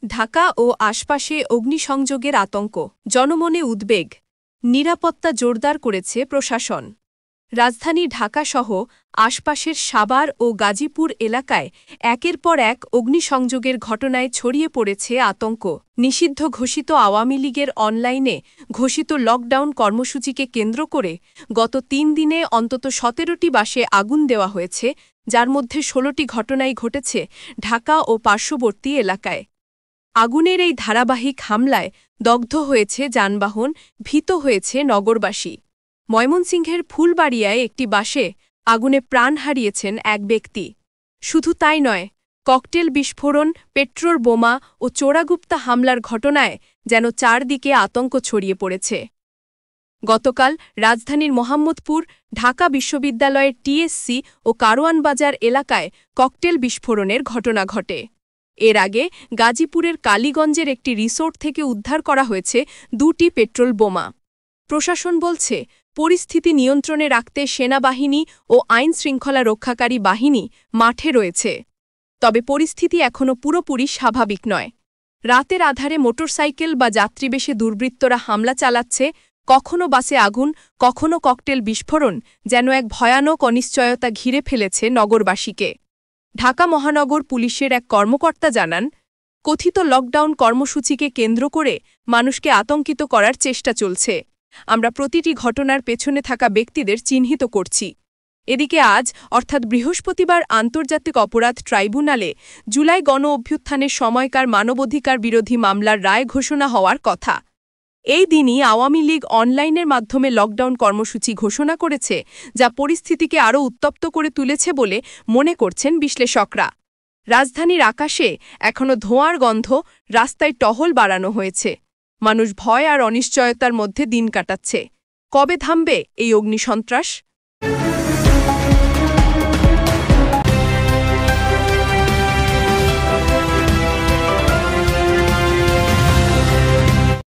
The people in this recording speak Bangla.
ঢাকা ও আশপাশে অগ্নিসংযোগের আতঙ্ক, জনমনে উদ্বেগ। নিরাপত্তা জোরদার করেছে প্রশাসন। রাজধানী ঢাকাসহ আশপাশের সাভার ও গাজীপুর এলাকায় একের পর এক অগ্নিসংযোগের ঘটনায় ছড়িয়ে পড়েছে আতঙ্ক। নিষিদ্ধ ঘোষিত আওয়ামী লীগের অনলাইনে ঘোষিত লকডাউন কর্মসূচিকে কেন্দ্র করে গত ৩ দিনে অন্তত ১৭টি বাসে আগুন দেওয়া হয়েছে, যার মধ্যে ১৬টি ঘটনাই ঘটেছে ঢাকা ও পার্শ্ববর্তী এলাকায়। আগুনের এই ধারাবাহিক হামলায় দগ্ধ হয়েছে যানবাহন, ভীত হয়েছে নগরবাসী। ময়মনসিংহের ফুলবাড়িয়ায় একটি বাসে আগুনে প্রাণ হারিয়েছেন এক ব্যক্তি। শুধু তাই নয়, ককটেল বিস্ফোরণ, পেট্রোল বোমা ও চোরাগুপ্তা হামলার ঘটনায় যেন চারদিকে আতঙ্ক ছড়িয়ে পড়েছে। গতকাল রাজধানীর মোহাম্মদপুর, ঢাকা বিশ্ববিদ্যালয়ের টিএসসি ও কারওয়ান বাজার এলাকায় ককটেল বিস্ফোরণের ঘটনা ঘটে। এর আগে গাজীপুরের কালীগঞ্জের একটি রিসোর্ট থেকে উদ্ধার করা হয়েছে ২টি পেট্রোল বোমা। প্রশাসন বলছে, পরিস্থিতি নিয়ন্ত্রণে রাখতে সেনাবাহিনী ও আইনশৃঙ্খলা রক্ষাকারী বাহিনী মাঠে রয়েছে। তবে পরিস্থিতি এখনও পুরোপুরি স্বাভাবিক নয়। রাতের আধারে মোটরসাইকেল বা যাত্রীবেশে দুর্বৃত্তরা হামলা চালাচ্ছে, কখনো বাসে আগুন, কখনো ককটেল বিস্ফোরণ, যেন এক ভয়ানক অনিশ্চয়তা ঘিরে ফেলেছে নগরবাসীকে। ঢাকা মহানগর পুলিশের এক কর্মকর্তা জানান, কথিত লকডাউন কর্মসূচিকে কেন্দ্র করে মানুষকে আতঙ্কিত করার চেষ্টা চলছে। আমরা প্রতিটি ঘটনার পেছনে থাকা ব্যক্তিদের চিহ্নিত করছি। এদিকে আজ অর্থাৎ বৃহস্পতিবার আন্তর্জাতিক অপরাধ ট্রাইব্যুনালে জুলাই গণ অভ্যুত্থানের সময়কার মানবাধিকার বিরোধী মামলার রায় ঘোষণা হওয়ার কথা। এই দিনই আওয়ামী লীগ অনলাইনের মাধ্যমে লকডাউন কর্মসূচি ঘোষণা করেছে, যা পরিস্থিতিকে আরও উত্তপ্ত করে তুলেছে বলে মনে করছেন বিশ্লেষকরা। রাজধানীর আকাশে এখনও ধোঁয়ার গন্ধ, রাস্তায় টহল বাড়ানো হয়েছে। মানুষ ভয় আর অনিশ্চয়তার মধ্যে দিন কাটাচ্ছে। কবে থামবে এই অগ্নিসন্ত্রাস?